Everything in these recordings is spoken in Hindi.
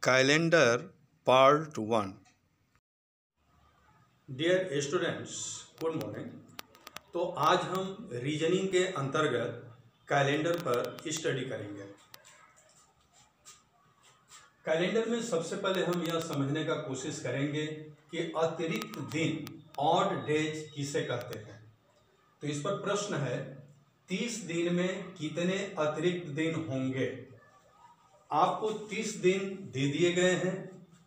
Calendar part 1। Dear students, good morning. तो आज हम रीजनिंग के अंतर्गत कैलेंडर पर स्टडी करेंगे। कैलेंडर में सबसे पहले हम यह समझने का कोशिश करेंगे कि अतिरिक्त दिन ऑड डेज किसे कहते हैं। तो इस पर प्रश्न है, 30 दिन में कितने अतिरिक्त दिन होंगे। आपको 30 दिन दे दिए गए हैं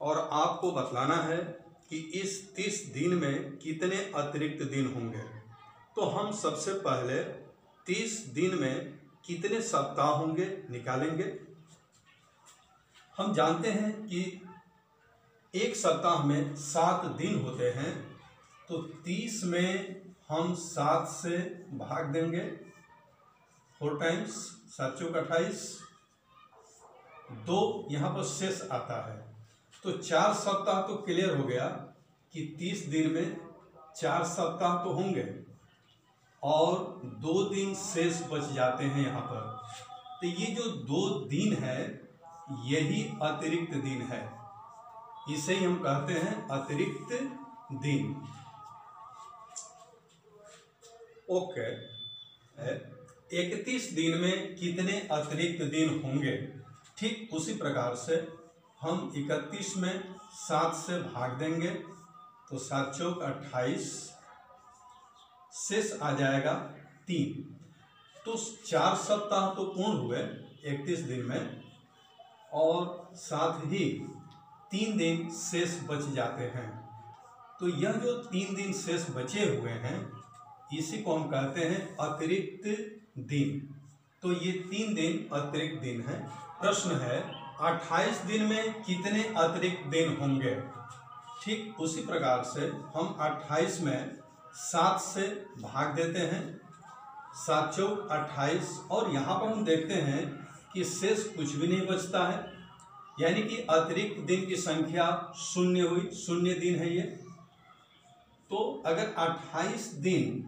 और आपको बतलाना है कि इस 30 दिन में कितने अतिरिक्त दिन होंगे। तो हम सबसे पहले 30 दिन में कितने सप्ताह होंगे निकालेंगे। हम जानते हैं कि एक सप्ताह में 7 दिन होते हैं, तो 30 में हम 7 से भाग देंगे, 4 टाइम्स 7 चौक 28, 2 यहाँ पर शेष आता है। तो 4 सप्ताह तो क्लियर हो गया कि 30 दिन में 4 सप्ताह तो होंगे और 2 दिन शेष बच जाते हैं यहाँ पर। तो ये जो 2 दिन है यही अतिरिक्त दिन है, इसे ही हम कहते हैं अतिरिक्त दिन। ओके, 31 दिन में कितने अतिरिक्त दिन होंगे। ठीक उसी प्रकार से हम 31 में 7 से भाग देंगे, तो 7 चौक 28, शेष आ जाएगा 3। तो 4 सप्ताह तो पूर्ण हुए 31 दिन में और साथ ही 3 दिन शेष बच जाते हैं। तो यह जो 3 दिन शेष बचे हुए हैं इसी को हम कहते हैं अतिरिक्त दिन। तो ये 3 दिन अतिरिक्त दिन है। प्रश्न है, 28 दिन में कितने अतिरिक्त दिन होंगे। ठीक उसी प्रकार से हम 28 में 7 से भाग देते हैं, 7 चौक 28, और यहाँ पर हम देखते हैं कि शेष कुछ भी नहीं बचता है, यानी कि अतिरिक्त दिन की संख्या 0 हुई, 0 दिन है ये। तो अगर 28 दिन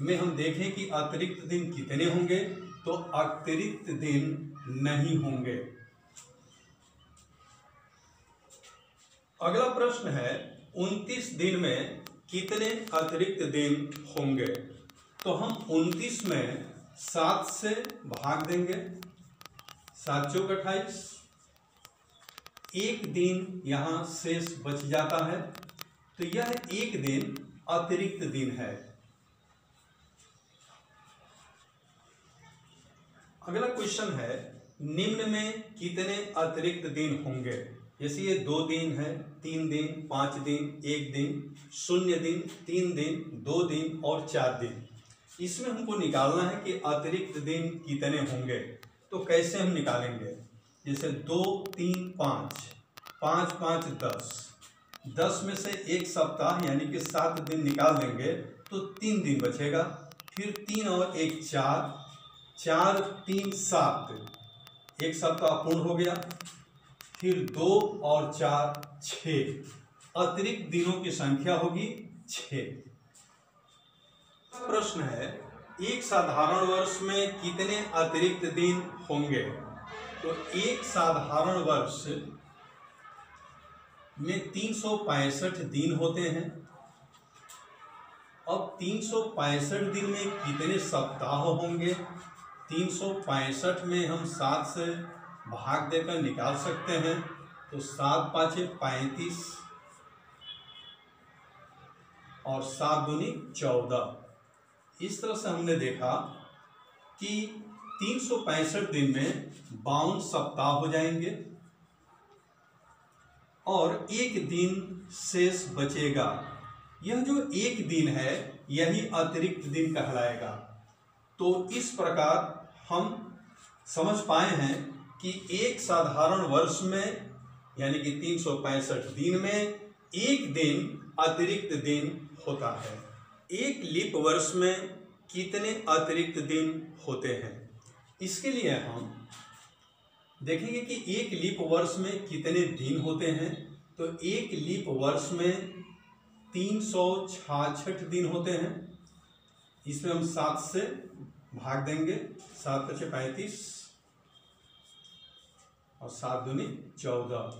में हम देखें कि अतिरिक्त दिन कितने होंगे, तो अतिरिक्त दिन नहीं होंगे। अगला प्रश्न है, 29 दिन में कितने अतिरिक्त दिन होंगे। तो हम 29 में 7 से भाग देंगे, 7 चौक 28, 1 दिन यहाँ शेष बच जाता है, तो यह 1 दिन अतिरिक्त दिन है। अगला क्वेश्चन है, निम्न में कितने अतिरिक्त दिन होंगे। जैसे ये 2 दिन है, 3 दिन, 5 दिन, 1 दिन, 0 दिन, 3 दिन, 2 दिन और 4 दिन। इसमें हमको निकालना है कि अतिरिक्त दिन कितने होंगे। तो कैसे हम निकालेंगे, जैसे 2, 3, 5, 5, 5, 10, 10 में से एक सप्ताह यानी कि 7 दिन निकाल देंगे तो 3 दिन बचेगा। फिर 3 और 1 4, 4, 3, 7, एक सप्ताह पूर्ण हो गया। फिर 2 और 4 6, अतिरिक्त दिनों की संख्या होगी 6। प्रश्न है, एक साधारण वर्ष में कितने अतिरिक्त दिन होंगे। तो एक साधारण वर्ष में 365 दिन होते हैं। अब 365 दिन में कितने सप्ताह होंगे। 365 में हम 7 से भाग देकर निकाल सकते हैं, तो 7 5 35 और 7 दूनी 14। इस तरह से हमने देखा कि 365 दिन में 52 सप्ताह हो जाएंगे और 1 दिन शेष बचेगा। यह जो 1 दिन है यही अतिरिक्त दिन कहलाएगा। तो इस प्रकार हम समझ पाए हैं कि एक साधारण वर्ष में यानी कि 365 दिन में 1 दिन अतिरिक्त दिन होता है। एक लीप वर्ष में कितने अतिरिक्त दिन होते हैं। इसके लिए हम देखेंगे कि एक लीप वर्ष में कितने दिन होते हैं। तो एक लीप वर्ष में 366 दिन होते हैं। इसमें हम 7 से भाग देंगे, 7 × 5 = 35 और 7 दूनी 14।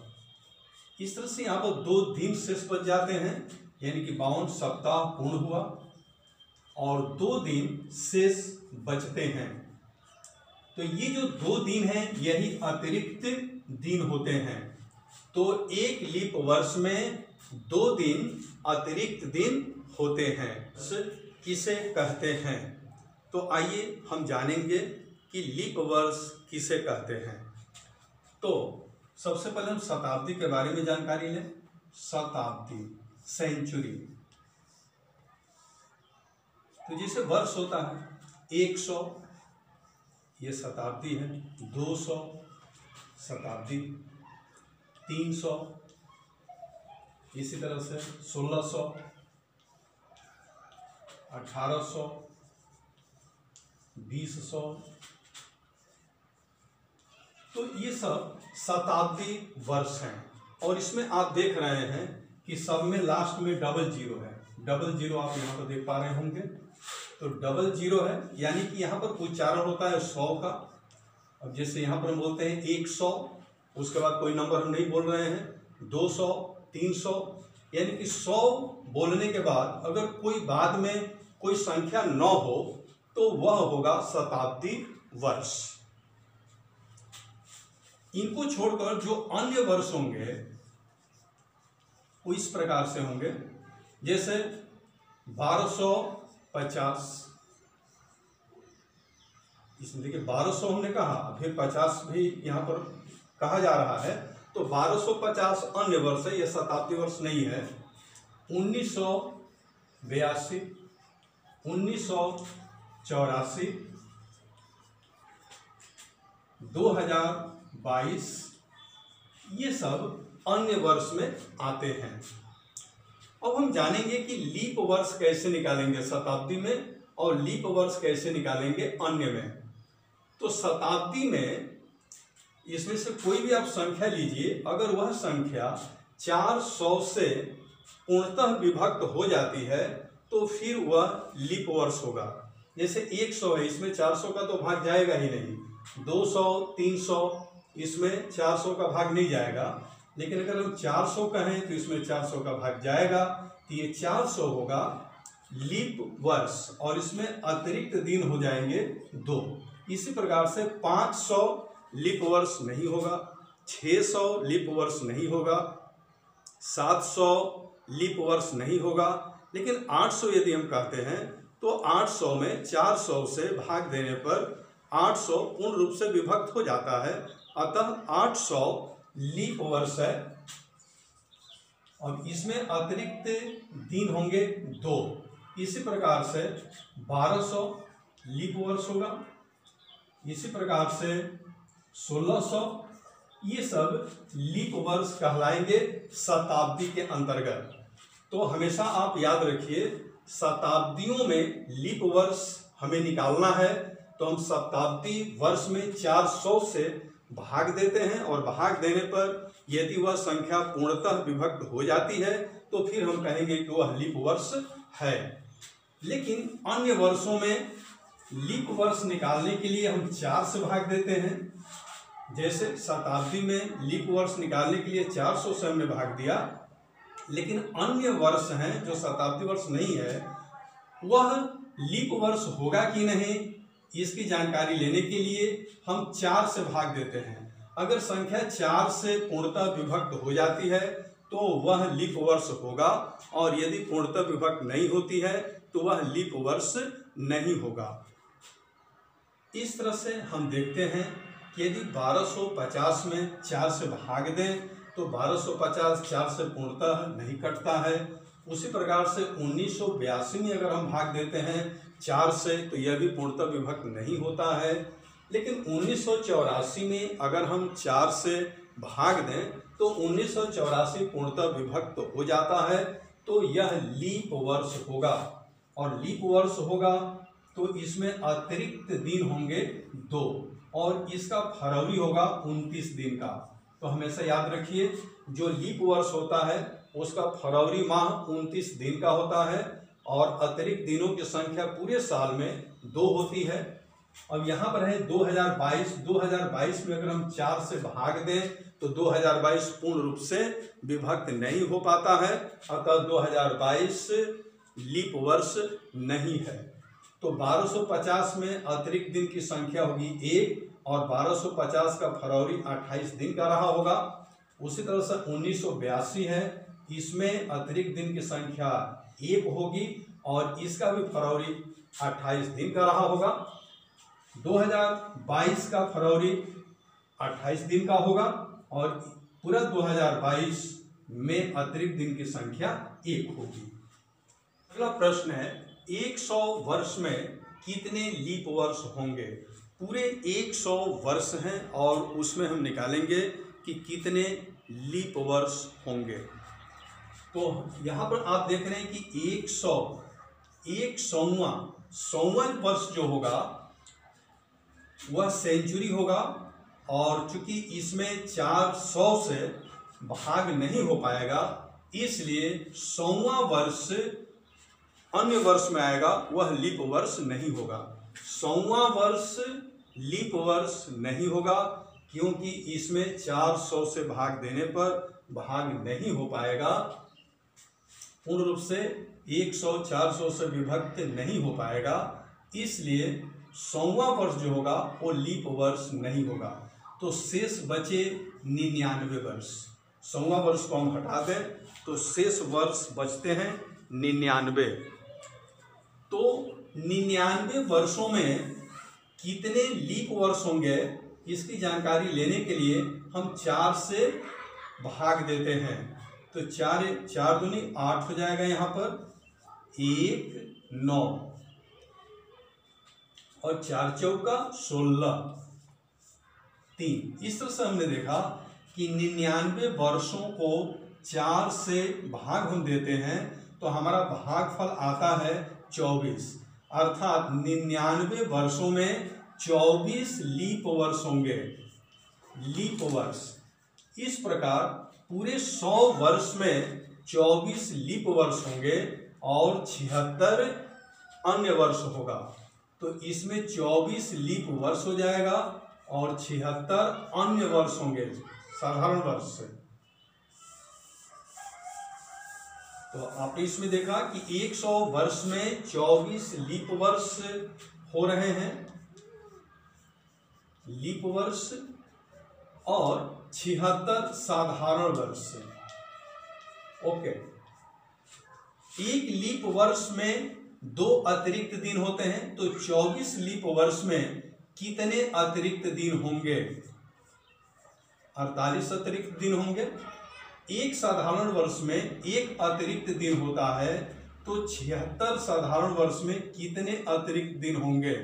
इस तरह से यहाँ पर 2 दिन शेष बच जाते हैं, यानी कि 52 सप्ताह पूर्ण हुआ और 2 दिन शेष बचते हैं। तो ये जो 2 दिन हैं यही अतिरिक्त दिन होते हैं। तो एक लीप वर्ष में 2 दिन अतिरिक्त दिन होते हैं, किसे कहते हैं। तो आइए हम जानेंगे कि लीप वर्ष किसे कहते हैं। तो सबसे पहले हम शताब्दी के बारे में जानकारी लें। शताब्दी, सेंचुरी, तो जैसे वर्ष होता है 100, ये शताब्दी है। 200 शताब्दी, 300, इसी तरह से 1600, 1800, 2000। तो ये सब शताब्दी वर्ष हैं। और इसमें आप देख रहे हैं कि सब में लास्ट में डबल जीरो है। डबल जीरो आप यहाँ पर देख पा रहे होंगे। तो डबल जीरो है, यानी कि यहाँ पर उच्चारण होता है 100 का। अब जैसे यहाँ पर हम बोलते हैं 100, उसके बाद कोई नंबर हम नहीं बोल रहे हैं। 200, 300, यानी कि 100 बोलने के बाद अगर कोई बाद में कोई संख्या न हो तो वह होगा शताब्दी वर्ष। इनको छोड़कर जो अन्य वर्ष होंगे वो इस प्रकार से होंगे, जैसे 1250, इसमें देखिए 1200 हमने कहा, फिर 50 भी यहाँ पर कहा जा रहा है। तो 1250 अन्य वर्ष है, यह शताब्दी वर्ष नहीं है। 1982, 1984, 2022, ये सब अन्य वर्ष में आते हैं। अब हम जानेंगे कि लीप वर्ष कैसे निकालेंगे शताब्दी में और लीप वर्ष कैसे निकालेंगे अन्य में। तो शताब्दी में इसमें से कोई भी आप संख्या लीजिए, अगर वह संख्या 400 से पूर्णतः विभक्त हो जाती है तो फिर वह लीप वर्ष होगा। जैसे 100 है, इसमें 400 का तो भाग जाएगा ही नहीं। 200, 300, इसमें 400 का भाग नहीं जाएगा। लेकिन अगर हम 400 कहें तो इसमें 400 का भाग जाएगा। तो ये 400 होगा लीप वर्ष और इसमें अतिरिक्त दिन हो जाएंगे 2। इसी प्रकार से 500 लीप वर्ष नहीं होगा, 600 लीप वर्ष नहीं होगा, 700 लीप वर्ष नहीं होगा। लेकिन 800 यदि हम कहते हैं तो 800 में 400 से भाग देने पर 800 पूर्ण रूप से विभक्त हो जाता है। अतः 800 लीप वर्ष है और इसमें अतिरिक्त दिन होंगे 2। इसी प्रकार से 1200 लीप वर्ष होगा, इसी प्रकार से 1600, ये सब लीप वर्ष कहलाएंगे शताब्दी के अंतर्गत। तो हमेशा आप याद रखिए, शताब्दियों में लीप वर्ष हमें निकालना है तो हम शताब्दी वर्ष में 400 से भाग देते हैं और भाग देने पर यदि वह संख्या पूर्णतः विभक्त हो जाती है तो फिर हम कहेंगे कि वह लीप वर्ष है। लेकिन अन्य वर्षों में लीप वर्ष निकालने के लिए हम 4 से भाग देते हैं। जैसे शताब्दी में लीप वर्ष निकालने के लिए 400 से हमने भाग दिया। लेकिन अन्य वर्ष हैं जो शताब्दी वर्ष नहीं है, वह लीप वर्ष होगा कि नहीं, इसकी जानकारी लेने के लिए हम 4 से भाग देते हैं। अगर संख्या 4 से पूर्णतः विभक्त हो जाती है तो वह लीप वर्ष होगा और यदि पूर्णतः विभक्त नहीं होती है तो वह लीप वर्ष नहीं होगा। इस तरह से हम देखते हैं कि यदि 1250 में 4 से भाग दें तो 1250 4 से पूर्णतः नहीं कटता है। उसी प्रकार से 1982 में अगर हम भाग देते हैं 4 से तो यह भी पूर्णतः विभक्त नहीं होता है। लेकिन 1984 में अगर हम 4 से भाग दें तो 1984 पूर्णतः विभक्त हो जाता है। तो यह लीप वर्ष होगा और लीप वर्ष होगा तो इसमें अतिरिक्त दिन होंगे 2 और इसका फरवरी होगा 29 दिन का। तो हमेशा याद रखिए, जो लीप वर्ष होता है उसका फरवरी माह 29 दिन का होता है और अतिरिक्त दिनों की संख्या पूरे साल में 2 होती है। अब यहाँ पर है 2022 में अगर हम 4 से भाग दें तो 2022 पूर्ण रूप से विभक्त नहीं हो पाता है, अतः 2022 लीप वर्ष नहीं है। तो 1250 में अतिरिक्त दिन की संख्या होगी 1 और 1250 का फरवरी 28 दिन का रहा होगा। उसी तरह से 1982 है, इसमें अतिरिक्त दिन की संख्या 1 होगी और इसका भी फरवरी 28 दिन का रहा होगा। 2022 का फरवरी 28 दिन का होगा और पूरा 2022 में अतिरिक्त दिन की संख्या 1 होगी। अगला प्रश्न है 100 वर्ष में कितने लीप वर्ष होंगे। पूरे 100 वर्ष हैं और उसमें हम निकालेंगे कि कितने लीप वर्ष होंगे। तो यहाँ पर आप देख रहे हैं कि 100वां वर्ष जो होगा वह सेंचुरी होगा और चूंकि इसमें 400 से भाग नहीं हो पाएगा, इसलिए 100वां वर्ष अन्य वर्ष में आएगा, वह लीप वर्ष नहीं होगा। 100वां वर्ष लीप वर्ष नहीं होगा क्योंकि इसमें 400 से भाग देने पर भाग नहीं हो पाएगा, पूर्ण रूप से 100 400 से विभक्त नहीं हो पाएगा, इसलिए 100वां वर्ष जो होगा वो लीप वर्ष नहीं होगा। तो शेष बचे 99 वर्ष। 100वां वर्ष को हम हटा दें तो शेष वर्ष बचते हैं 99। तो 99 वर्षों में कितने लीप वर्ष होंगे, इसकी जानकारी लेने के लिए हम 4 से भाग देते हैं। तो 4 दूनी 8 हो जाएगा, यहाँ पर 1 9 और 4 चौका 16 3। इस तरह से हमने देखा कि 99 वर्षों को 4 से भाग हम देते हैं तो हमारा भागफल आता है 24, अर्थात 99 वर्षों में 24 लीप वर्ष होंगे। लीप वर्ष इस प्रकार पूरे 100 वर्ष में 24 लीप वर्ष होंगे और 76 अन्य वर्ष होगा। तो इसमें 24 लीप वर्ष हो जाएगा और 76 अन्य वर्ष होंगे साधारण वर्ष से। तो आपने इसमें देखा कि 100 वर्ष में 24 लीप वर्ष हो रहे हैं, लीप वर्ष, और 76 साधारण वर्ष। ओके, एक लीप वर्ष में 2 अतिरिक्त दिन होते हैं, तो 24 लीप वर्ष में कितने अतिरिक्त दिन होंगे? 48 अतिरिक्त दिन होंगे। एक साधारण वर्ष में 1 अतिरिक्त दिन होता है, तो 76 साधारण वर्ष में कितने अतिरिक्त दिन होंगे?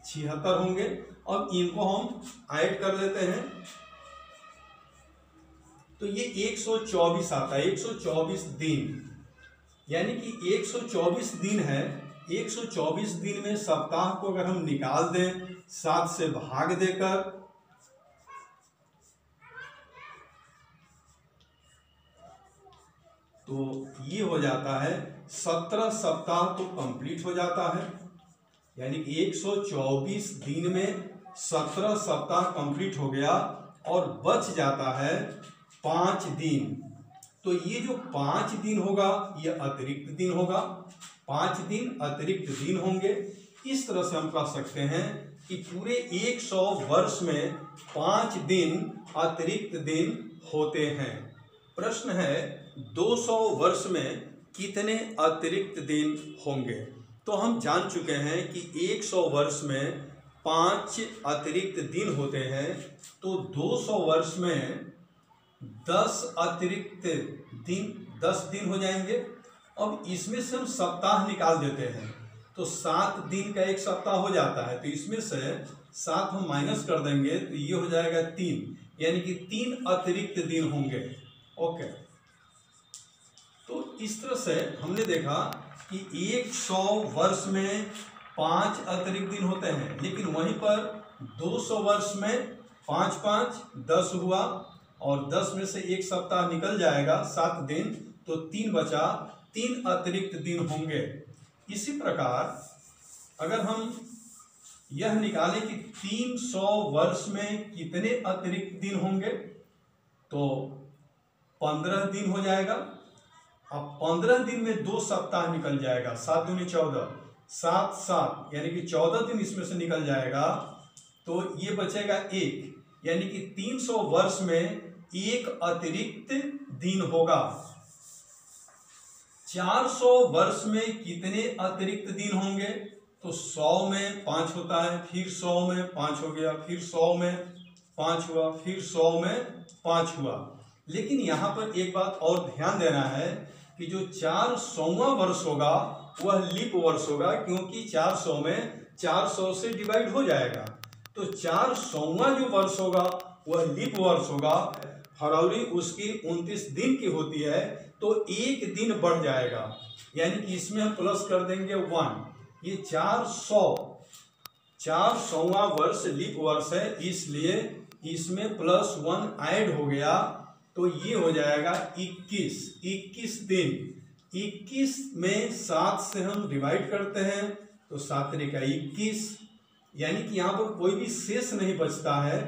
76 होंगे। अब इनको हम ऐड कर लेते हैं तो ये 124 आता है, 124 दिन, यानी कि 124 दिन है। 124 दिन में सप्ताह को अगर हम निकाल दें 7 से भाग देकर, तो ये हो जाता है 17 सप्ताह तो कंप्लीट हो जाता है, यानी कि 124 दिन में 17 सप्ताह कंप्लीट हो गया और बच जाता है 5 दिन। तो ये जो 5 दिन होगा ये अतिरिक्त दिन होगा, 5 दिन अतिरिक्त दिन होंगे। इस तरह से हम कह सकते हैं कि पूरे 100 वर्ष में 5 दिन अतिरिक्त दिन होते हैं। प्रश्न है 200 वर्ष में कितने अतिरिक्त दिन होंगे? तो हम जान चुके हैं कि 100 वर्ष में 5 अतिरिक्त दिन होते हैं, तो 200 वर्ष में 10 अतिरिक्त दिन, 10 दिन हो जाएंगे। अब इसमें से हम सप्ताह निकाल देते हैं, तो 7 दिन का एक सप्ताह हो जाता है, तो इसमें से 7 हम माइनस कर देंगे तो ये हो जाएगा 3, यानी कि 3 अतिरिक्त दिन होंगे। ओके, तो इस तरह से हमने देखा कि 100 वर्ष में 5 अतिरिक्त दिन होते हैं, लेकिन वहीं पर 200 वर्ष में 5 5 10 हुआ और 10 में से एक सप्ताह निकल जाएगा 7 दिन, तो 3 बचा, 3 अतिरिक्त दिन होंगे। इसी प्रकार अगर हम यह निकालें कि 300 वर्ष में कितने अतिरिक्त दिन होंगे, तो 15 दिन हो जाएगा। अब 15 दिन में 2 सप्ताह निकल जाएगा, 7 दूनी 14, 7 7 यानी कि 14 दिन इसमें से निकल जाएगा। तो ये बचेगा 1, यानी कि 300 वर्ष में एक अतिरिक्त दिन होगा। 400 वर्ष में कितने अतिरिक्त दिन होंगे? तो 100 में 5 होता है, फिर 100 में 5 हो गया, फिर 100 में 5 हुआ, फिर 100 में 5 हुआ। लेकिन यहाँ पर एक बात और ध्यान देना है कि जो 400वां वर्ष होगा वह लीप वर्ष होगा, क्योंकि 400 में 400 से डिवाइड हो जाएगा। तो 400वां जो वर्ष होगा वह लीप वर्ष होगा। फरवरी उसकी 29 दिन की होती है, तो 1 दिन बढ़ जाएगा, यानी कि इसमें हम प्लस कर देंगे 1। ये 400वां वर्ष लीप वर्ष है, इसलिए इसमें +1 ऐड हो गया, तो ये हो जाएगा 21 दिन। 21 में 7 से हम डिवाइड करते हैं, तो 7 का 21, यानी कि यहाँ पर कोई भी शेष नहीं बचता है,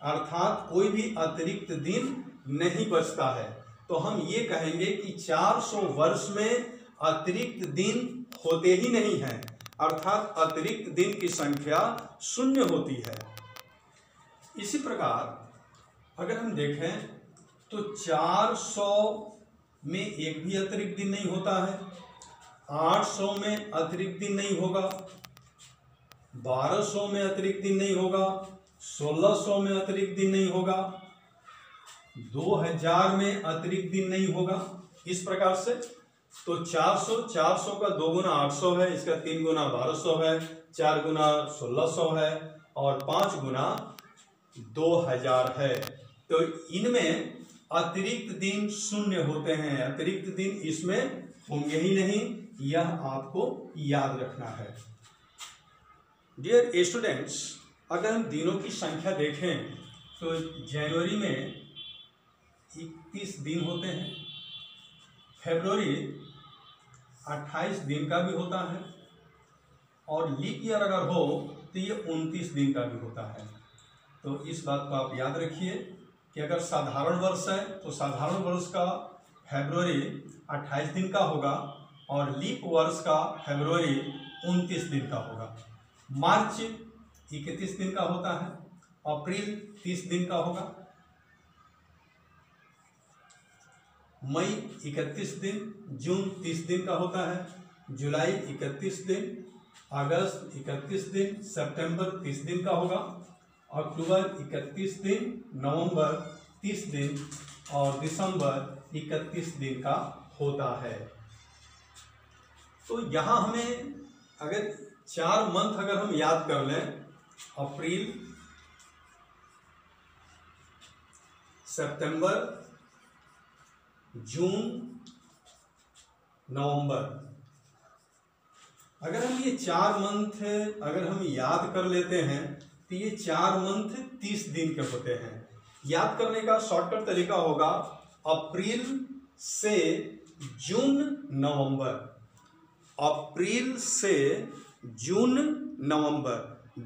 अर्थात कोई भी अतिरिक्त दिन नहीं बचता है। तो हम ये कहेंगे कि 400 वर्ष में अतिरिक्त दिन होते ही नहीं हैं, अर्थात अतिरिक्त दिन की संख्या 0 होती है। इसी प्रकार अगर हम देखें तो 400 में एक भी अतिरिक्त दिन नहीं होता है, 800 में अतिरिक्त दिन नहीं होगा, 1200 में अतिरिक्त दिन नहीं होगा, 1600 में अतिरिक्त दिन नहीं होगा, 2000 में अतिरिक्त दिन नहीं होगा। इस प्रकार से तो 400 का 2 गुना 800 है, इसका 3 गुना 1200 है, 4 गुना 1600 है और 5 गुना 2000 है। तो इनमें अतिरिक्त दिन 0 होते हैं, अतिरिक्त दिन इसमें होंगे ही नहीं, यह आपको याद रखना है। डियर स्टूडेंट्स, अगर हम दिनों की संख्या देखें तो जनवरी में 31 दिन होते हैं, फरवरी 28 दिन का भी होता है, और लीप ईयर अगर हो तो ये 29 दिन का भी होता है। तो इस बात को आप याद रखिए कि अगर साधारण वर्ष है तो साधारण वर्ष का फरवरी 28 दिन का होगा और लीप वर्ष का फरवरी 29 दिन का होगा। मार्च 31 दिन का होता है, अप्रैल 30 दिन का होगा, मई 31 दिन, जून 30 दिन का होता है, जुलाई 31 दिन, अगस्त 31 दिन, सितंबर 30 दिन का होगा, अक्टूबर 31 दिन, नवंबर 30 दिन और दिसंबर 31 दिन का होता है। तो यहाँ हमें अगर 4 मंथ अगर हम याद कर लें, अप्रैल, सितंबर, जून, नवंबर, अगर हम ये 4 मंथ अगर हम याद कर लेते हैं तो ये 4 मंथ 30 दिन के होते हैं। याद करने का शॉर्टकट तरीका होगा अप्रैल से जून नवंबर, अप्रैल से जून नवंबर,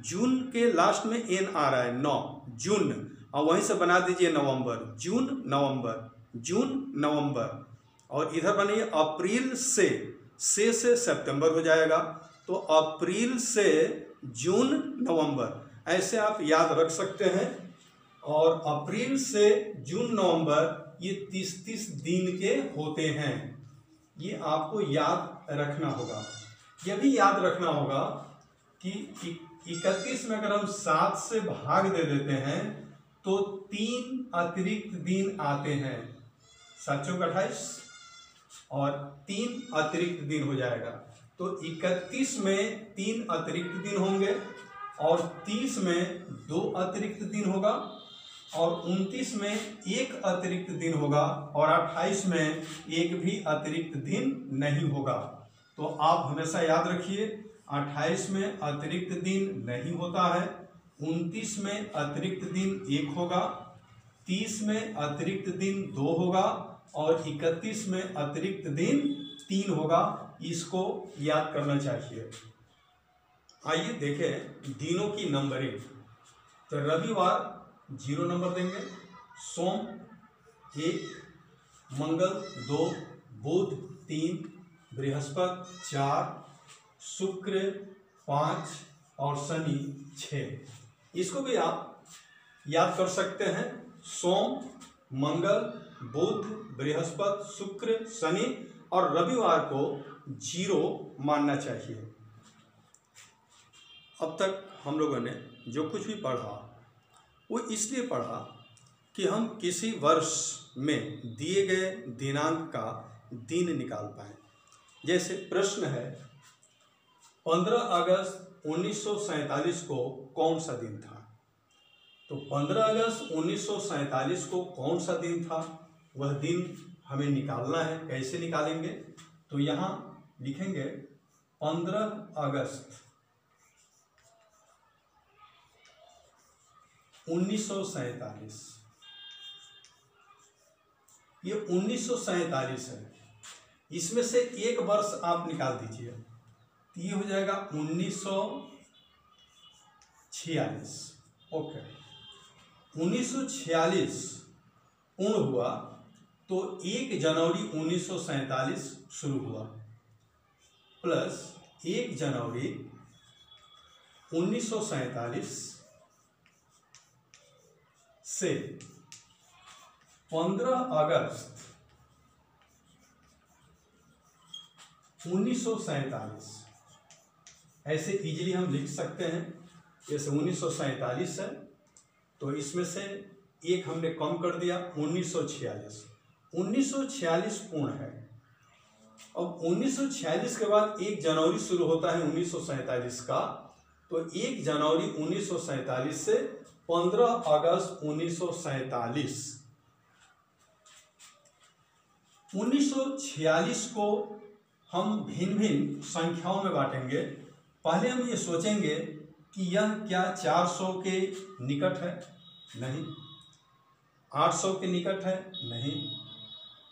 जून के लास्ट में एन आ रहा है 9 जून, और वहीं से बना दीजिए नवंबर, जून नवंबर, जून नवंबर, और इधर बनिए अप्रैल से सितंबर हो जाएगा। तो अप्रैल से जून नवंबर ऐसे आप याद रख सकते हैं। और अप्रैल से जून नवंबर ये 30-30 दिन के होते हैं, ये आपको याद रखना होगा। यह भी याद रखना होगा कि 31 में अगर हम 7 से भाग दे देते हैं तो 3 अतिरिक्त दिन आते हैं, 7 चौक 28 और 3 अतिरिक्त दिन हो जाएगा। तो 31 में 3 अतिरिक्त दिन होंगे और 30 में 2 अतिरिक्त दिन होगा और 29 में 1 अतिरिक्त दिन होगा और 28 में 1 भी अतिरिक्त दिन नहीं होगा। तो आप हमेशा याद रखिए 28 में अतिरिक्त दिन नहीं होता है, 29 में अतिरिक्त दिन 1 होगा, 30 में अतिरिक्त दिन 2 होगा और 31 में अतिरिक्त दिन 3 होगा। इसको याद करना चाहिए। आइए देखें दिनों की नंबरिंग। तो रविवार 0 नंबर देंगे, सोम 1, मंगल 2, बुध 3, बृहस्पति 4, शुक्र 5 और शनि 6। इसको भी आप याद कर सकते हैं। सोम, मंगल, बुध, बृहस्पति, शुक्र, शनि और रविवार को 0 मानना चाहिए। अब तक हम लोगों ने जो कुछ भी पढ़ा वो इसलिए पढ़ा कि हम किसी वर्ष में दिए गए दिनांक का दिन निकाल पाएं। जैसे प्रश्न है 15 अगस्त 1947 को कौन सा दिन था। तो 15 अगस्त 1947 को कौन सा दिन था, वह दिन हमें निकालना है। कैसे निकालेंगे? तो यहाँ लिखेंगे 15 अगस्त 1947। ये 1947 है। इसमें से एक वर्ष आप निकाल दीजिए, ये हो जाएगा 1946। ओके, 1946 पूर्ण हुआ तो 1 जनवरी 1947 शुरू हुआ प्लस 1 जनवरी 1947 से 15 अगस्त 1947 ऐसे इजीली हम लिख सकते हैं। जैसे 1947 है तो इसमें से एक हमने कम कर दिया 1946 पूर्ण है। अब 1946 के बाद 1 जनवरी शुरू होता है 1947 का, तो 1 जनवरी 1947 से 15 अगस्त 1947। 1946 को हम भिन्न भिन्न संख्याओं में बांटेंगे। पहले हम ये सोचेंगे कि यह क्या 400 के निकट है? नहीं। 800 के निकट है? नहीं।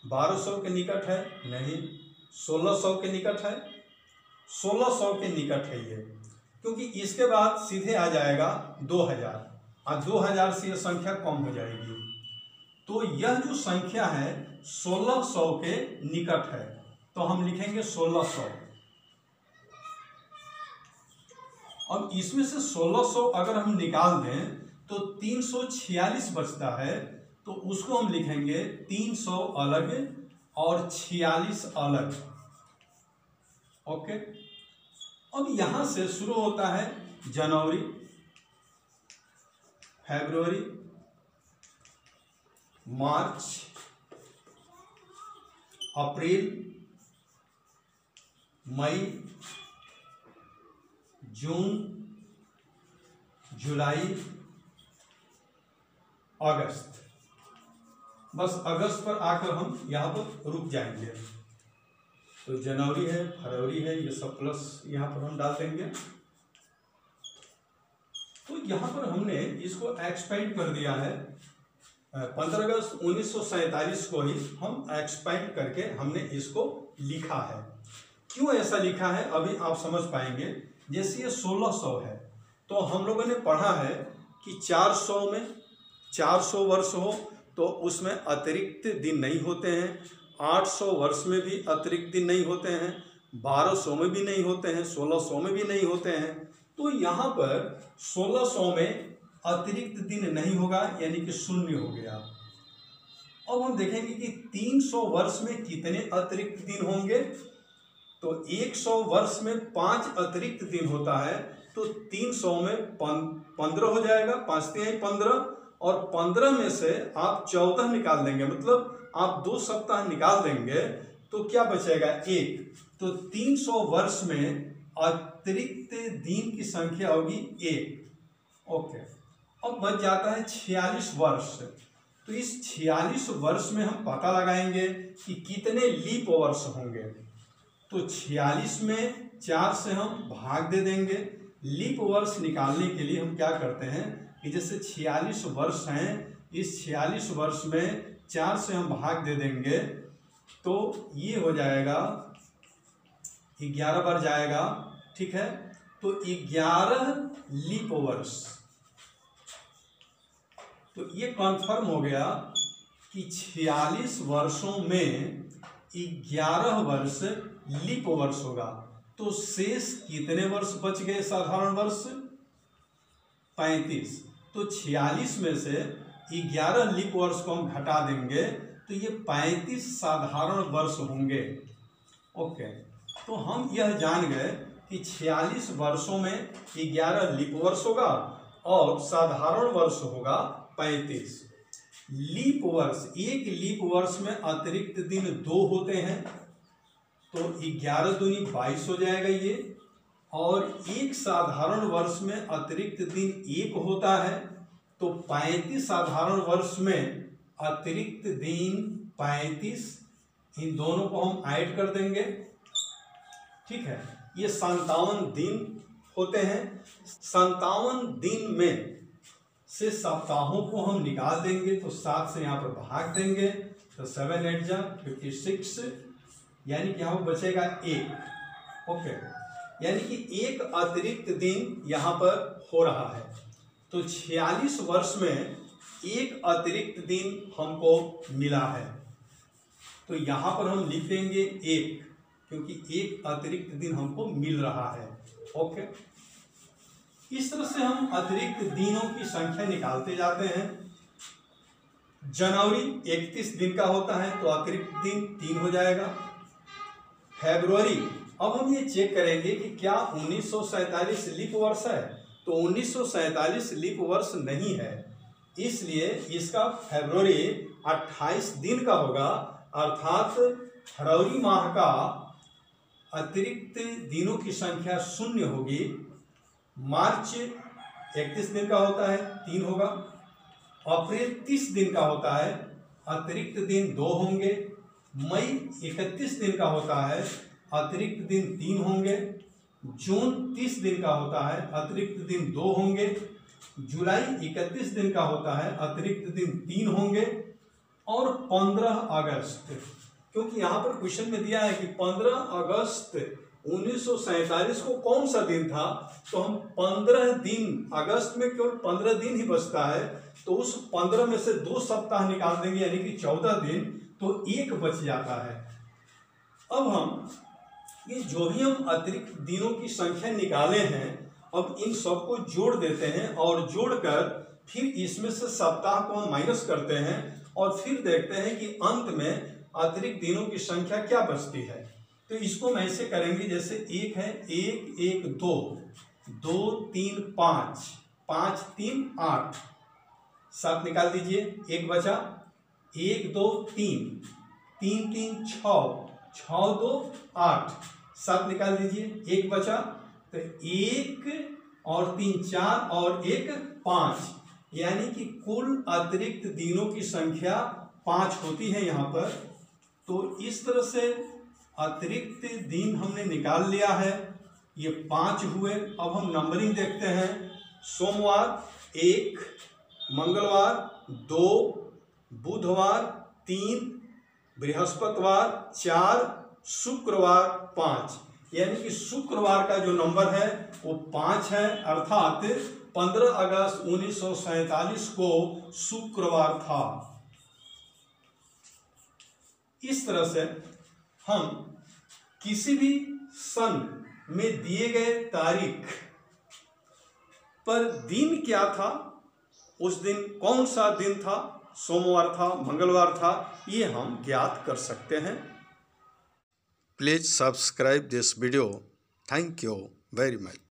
1200 के निकट है? नहीं। 1600 के निकट है? 1600 के निकट है ये, क्योंकि इसके बाद सीधे आ जाएगा 2000 और 2000 से यह संख्या कम हो जाएगी। तो यह जो संख्या है 1600 के निकट है, तो हम लिखेंगे 1600। अब इसमें से 1600 अगर हम निकाल दें तो 346 बचता है, तो उसको हम लिखेंगे 300 अलग और 46 अलग। ओके, अब यहां से शुरू होता है जनवरी, फरवरी, मार्च, अप्रैल, मई, जून, जुलाई, अगस्त। बस अगस्त पर आकर हम यहाँ पर रुक जाएंगे। तो जनवरी है, फरवरी है, ये सब प्लस यहाँ पर हम डाल देंगे। तो यहाँ पर हमने इसको एक्सपेंड कर दिया है। 15 अगस्त 1947 को ही हम एक्सपेंड करके हमने इसको लिखा है। क्यों ऐसा लिखा है अभी आप समझ पाएंगे। जैसे ये 1600 है तो हम लोगों ने पढ़ा है कि 400 में 400 वर्ष हो तो उसमें अतिरिक्त दिन नहीं होते हैं। 800 वर्ष में भी अतिरिक्त दिन नहीं होते हैं। 1200 में भी नहीं होते हैं। 1600 में भी नहीं होते हैं। तो यहाँ पर 1600 में अतिरिक्त दिन नहीं होगा, यानी कि 0 हो गया। अब हम देखेंगे कि 300 वर्ष में कितने अतिरिक्त दिन होंगे। तो 100 वर्ष में 5 अतिरिक्त दिन होता है, तो 300 में 15 हो जाएगा। 5 3 15 और 15 में से आप 14 निकाल देंगे, मतलब आप 2 सप्ताह निकाल देंगे तो क्या बचेगा 1। तो 300 वर्ष में अतिरिक्त दिन की संख्या होगी 1। ओके, अब बच जाता है 46 वर्ष। तो इस 46 वर्ष में हम पता लगाएंगे कि कितने लीप वर्ष होंगे। तो 46 में 4 से हम भाग दे देंगे। लीप वर्ष निकालने के लिए हम क्या करते हैं कि जैसे 46 वर्ष हैं, इस 46 वर्ष में 4 से हम भाग दे देंगे तो ये हो जाएगा 11 बार जाएगा। ठीक है, तो 11 लीप वर्ष। तो ये कन्फर्म हो गया कि 46 वर्षों में 11 वर्ष लीप वर्ष होगा, तो शेष कितने वर्ष बच गए साधारण वर्ष? 35। तो 46 में से 11 लीप वर्ष को हम घटा देंगे तो ये 35 साधारण वर्ष होंगे। ओके, तो हम यह जान गए कि 46 वर्षों में 11 लीप वर्ष होगा और साधारण वर्ष होगा 35। लीप वर्ष, एक लीप वर्ष में अतिरिक्त दिन 2 होते हैं, तो 11 दूनी 22 हो जाएगा ये। और एक साधारण वर्ष में अतिरिक्त दिन 1 होता है, तो 35 साधारण वर्ष में अतिरिक्त दिन 35, इन दोनों को हम ऐड कर देंगे। ठीक है, ये 57 दिन होते हैं। 57 दिन में से सप्ताहों को हम निकाल देंगे, तो 7 से यहाँ पर भाग देंगे, तो 7 8 जा 56, यानी कि यहाँ पर बचेगा 1। ओके, यानी कि एक अतिरिक्त दिन यहाँ पर हो रहा है। तो 46 वर्ष में एक अतिरिक्त दिन हमको मिला है, तो यहाँ पर हम लिख देंगे 1, क्योंकि एक अतिरिक्त दिन हमको मिल रहा है। ओके, इस तरह से हम अतिरिक्त दिनों की संख्या निकालते जाते हैं। जनवरी 31 दिन का होता है, तो अतिरिक्त दिन 3 हो जाएगा। फरवरी, अब हम ये चेक करेंगे कि क्या 1947 लीप वर्ष है, तो 1947 लीप वर्ष नहीं है, इसलिए इसका फरवरी 28 दिन का होगा, अर्थात फरवरी माह का अतिरिक्त दिनों की संख्या 0 होगी। मार्च 31 दिन का होता है, 3 होगा। अप्रैल 30 दिन का होता है, अतिरिक्त दिन 2 होंगे। मई 31 दिन का होता है, अतिरिक्त दिन 3 होंगे। जून 30 दिन का होता है, अतिरिक्त दिन 2 होंगे। जुलाई 31 दिन का होता है, अतिरिक्त दिन 3 होंगे। और 15 अगस्त, क्योंकि यहाँ पर क्वेश्चन में दिया है कि 15 अगस्त 1947 को कौन सा दिन था, तो हम 15 दिन, अगस्त में केवल 15 दिन ही बचता है, तो उस 15 में से 2 सप्ताह निकाल देंगे, यानी कि 14 दिन, तो 1 बच जाता है। अब हम ये जो भी हम अतिरिक्त दिनों की संख्या निकाले हैं, अब इन सबको जोड़ देते हैं और जोड़कर फिर इसमें से सप्ताह को हम माइनस करते हैं और फिर देखते हैं कि अंत में अतिरिक्त दिनों की संख्या क्या बचती है। तो इसको हम ऐसे करेंगे, जैसे 1 है, 1 1 2 2 3 5 5 3 8, 7 निकाल दीजिए, 1 बचा। 1 2 3 3 3 6 6 2 8, 7 निकाल दीजिए, 1 बचा। तो 1 और 3 4 और 1 5, यानी कि कुल अतिरिक्त दिनों की संख्या 5 होती है यहाँ पर। तो इस तरह से अतिरिक्त दिन हमने निकाल लिया है, ये 5 हुए। अब हम नंबरिंग देखते हैं। सोमवार 1, मंगलवार 2, बुधवार 3, बृहस्पतिवार 4, शुक्रवार 5, यानी कि शुक्रवार का जो नंबर है वो 5 है, अर्थात 15 अगस्त 1947 को शुक्रवार था। इस तरह से हम किसी भी सन में दिए गए तारीख पर दिन क्या था, उस दिन कौन सा दिन था, सोमवार था, मंगलवार था, ये हम ज्ञात कर सकते हैं। Please subscribe this video. Thank you very much.